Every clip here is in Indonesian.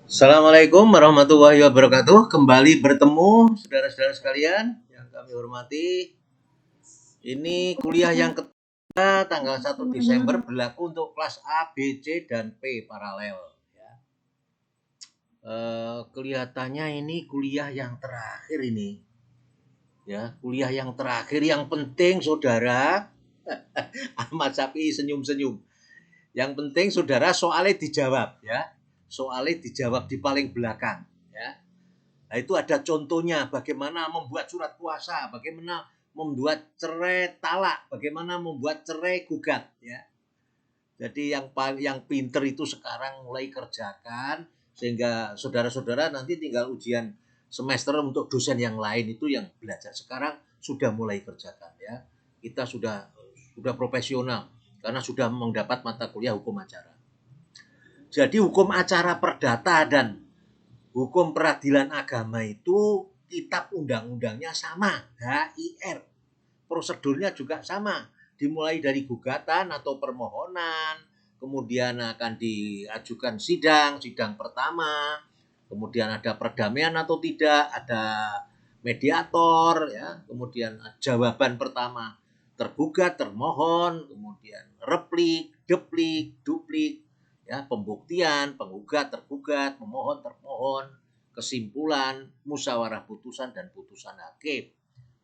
Assalamualaikum warahmatullahi wabarakatuh. Kembali bertemu saudara-saudara sekalian yang kami hormati. Ini kuliah yang ketiga tanggal 1 Desember berlaku untuk kelas A, B, C, dan P paralel. Ya. Kelihatannya ini kuliah yang terakhir ini. Ya, kuliah yang terakhir yang penting saudara. Ahmad Sapi senyum-senyum. Yang penting saudara soalnya dijawab ya. Soalnya dijawab di paling belakang ya. Nah, itu ada contohnya bagaimana membuat surat kuasa, bagaimana membuat cerai talak, bagaimana membuat cerai gugat ya. Jadi yang pinter itu sekarang mulai kerjakan sehingga saudara-saudara nanti tinggal ujian semester untuk dosen yang lain itu yang belajar sekarang sudah mulai kerjakan ya. Kita sudah profesional karena sudah mendapat mata kuliah hukum acara. Jadi hukum acara perdata dan hukum peradilan agama itu kitab undang-undangnya sama, HIR. Prosedurnya juga sama, dimulai dari gugatan atau permohonan, kemudian akan diajukan sidang pertama, kemudian ada perdamaian atau tidak, ada mediator, ya, kemudian jawaban pertama tergugat, termohon, kemudian replik, duplik, ya, pembuktian, penggugat, tergugat, memohon, termohon, kesimpulan, musyawarah putusan, dan putusan hakim.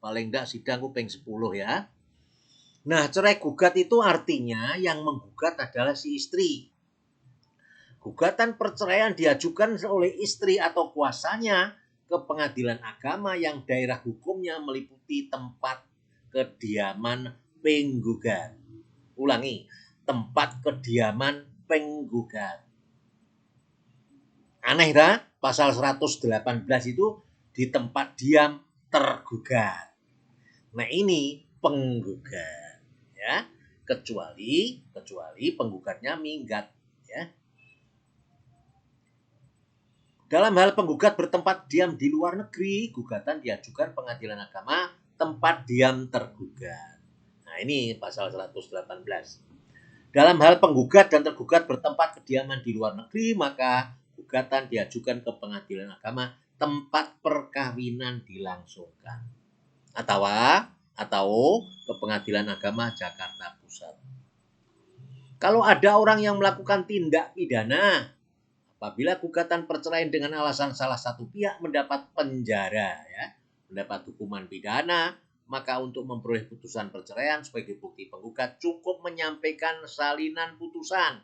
Paling enggak sidang kuping 10 ya. Nah, cerai gugat itu artinya yang menggugat adalah si istri. Gugatan perceraian diajukan oleh istri atau kuasanya ke pengadilan agama yang daerah hukumnya meliputi tempat kediaman penggugat. Ulangi, tempat kediaman penggugat. Aneh dah, pasal 118 itu di tempat diam tergugat. Nah, ini penggugat ya. Kecuali penggugatnya minggat ya. Dalam hal penggugat bertempat diam di luar negeri, gugatan diajukan pengadilan agama tempat diam tergugat. Nah, ini pasal 118. Dalam hal penggugat dan tergugat bertempat kediaman di luar negeri, maka gugatan diajukan ke pengadilan agama tempat perkawinan dilangsungkan. Atau ke pengadilan agama Jakarta Pusat. Kalau ada orang yang melakukan tindak pidana, apabila gugatan perceraian dengan alasan salah satu pihak mendapat penjara, ya, mendapat hukuman pidana, maka untuk memperoleh putusan perceraian sebagai bukti penggugat cukup menyampaikan salinan putusan,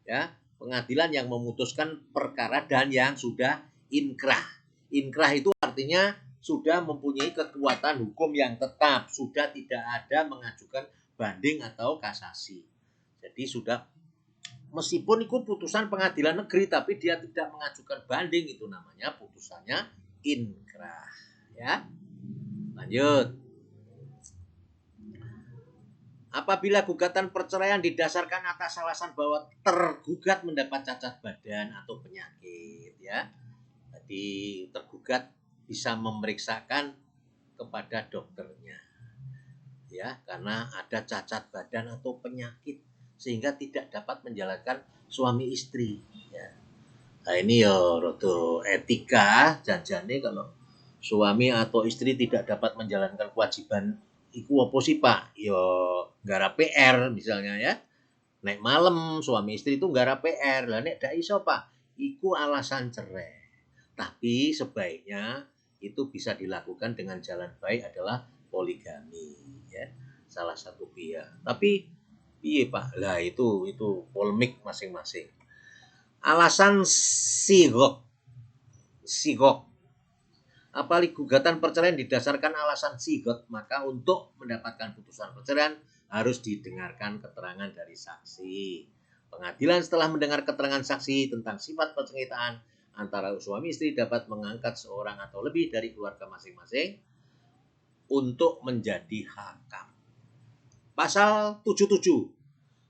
ya, pengadilan yang memutuskan perkara dan yang sudah inkrah. Inkrah itu artinya sudah mempunyai kekuatan hukum yang tetap, sudah tidak ada mengajukan banding atau kasasi. Jadi sudah, meskipun itu putusan pengadilan negeri tapi dia tidak mengajukan banding, itu namanya putusannya inkrah ya. Lanjut. Apabila gugatan perceraian didasarkan atas alasan bahwa tergugat mendapat cacat badan atau penyakit ya. Jadi tergugat bisa memeriksakan kepada dokternya ya, karena ada cacat badan atau penyakit sehingga tidak dapat menjalankan suami istri ya. Nah, ini ya rodo etika janjane kalau suami atau istri tidak dapat menjalankan kewajiban iku apa sih Pak? Ya nggarap PR misalnya ya. Nek malam suami istri itu nggarap PR. Lah nek dak iso Pak, iku alasan cerai. Tapi sebaiknya itu bisa dilakukan dengan jalan baik adalah poligami ya. Salah satu pihak. Tapi iya Pak, lah itu polemik masing-masing. Alasan sigok. Apalagi gugatan perceraian didasarkan alasan sigot, maka untuk mendapatkan putusan perceraian harus didengarkan keterangan dari saksi. Pengadilan setelah mendengar keterangan saksi tentang sifat persengketaan antara suami istri dapat mengangkat seorang atau lebih dari keluarga masing-masing untuk menjadi hakam. Pasal 77.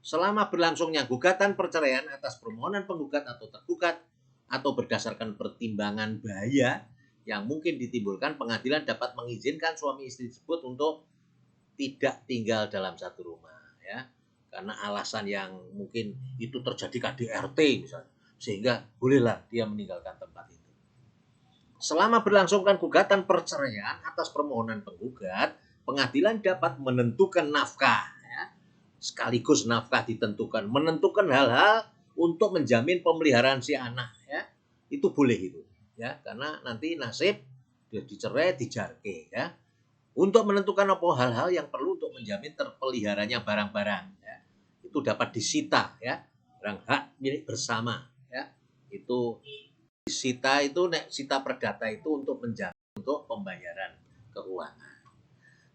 Selama berlangsungnya gugatan perceraian atas permohonan penggugat atau tergugat atau berdasarkan pertimbangan bahaya yang mungkin ditimbulkan, pengadilan dapat mengizinkan suami istri tersebut untuk tidak tinggal dalam satu rumah ya. Karena alasan yang mungkin itu terjadi KDRT misalnya. sehingga bolehlah dia meninggalkan tempat itu. Selama berlangsungkan gugatan perceraian atas permohonan penggugat, pengadilan dapat menentukan nafkah, ya. Sekaligus nafkah ditentukan, menentukan hal-hal untuk menjamin pemeliharaan si anak, ya. Itu boleh itu, ya, karena nanti nasib dia dicerai dijarke, ya. Untuk menentukan apa hal-hal yang perlu untuk menjamin terpeliharanya barang-barang, ya. Itu dapat disita, ya, barang hak milik bersama, ya. Itu disita itu sita perdata itu untuk menjamin untuk pembayaran keuangan.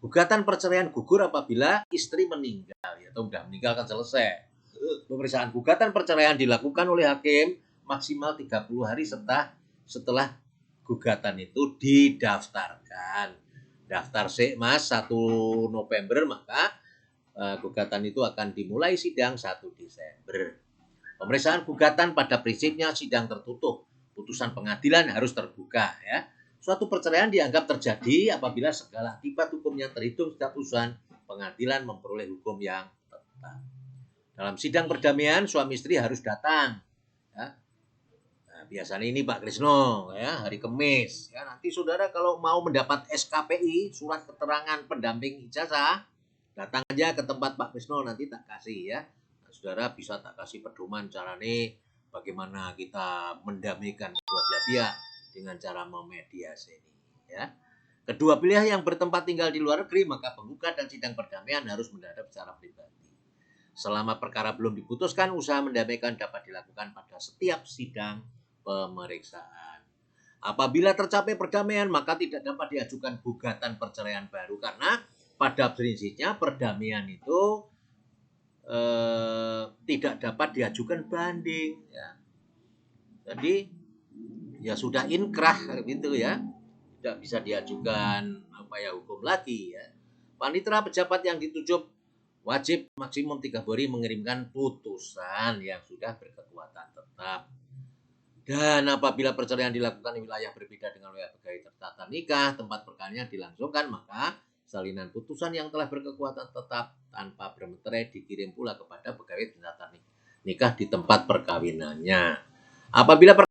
Gugatan perceraian gugur apabila istri meninggal, atau sudah meninggal kan selesai. Pemeriksaan gugatan perceraian dilakukan oleh hakim maksimal 30 hari setelah gugatan itu didaftarkan. Daftar Mas 1 November, maka gugatan itu akan dimulai sidang 1 Desember. Pemeriksaan gugatan pada prinsipnya sidang tertutup. Putusan pengadilan harus terbuka, ya. Suatu perceraian dianggap terjadi apabila segala akibat hukum yang terhitung sejak putusan pengadilan memperoleh hukum yang tetap. Dalam sidang perdamaian suami istri harus datang, ya. Nah, biasanya ini Pak Krisno, ya, hari Kamis, ya. Nanti saudara kalau mau mendapat SKPI, surat keterangan pendamping ijazah, datang aja ke tempat Pak Krisno, nanti tak kasih, ya. Nah, saudara bisa tak kasih pedoman carane bagaimana kita mendamaikan kedua belah pihak dengan cara memediasi ini, ya. Kedua pihak yang bertempat tinggal di luar negeri, maka penggugat dan sidang perdamaian harus menghadap secara pribadi. Selama perkara belum diputuskan, usaha mendamaikan dapat dilakukan pada setiap sidang pemeriksaan. Apabila tercapai perdamaian, maka tidak dapat diajukan gugatan perceraian baru, karena pada prinsipnya perdamaian itu tidak dapat diajukan banding, ya. Jadi ya sudah inkrah gitu, ya, tidak bisa diajukan upaya hukum lagi, ya. Panitera pejabat yang ditunjuk wajib maksimum 3 hari mengirimkan putusan yang sudah berkekuatan tetap. Dan apabila perceraian dilakukan di wilayah berbeda dengan wilayah pegawai tertata nikah tempat perkahwinan dilangsungkan, maka salinan putusan yang telah berkekuatan tetap tanpa bermeterai dikirim pula kepada pegawai tertata nikah di tempat perkawinannya. Apabila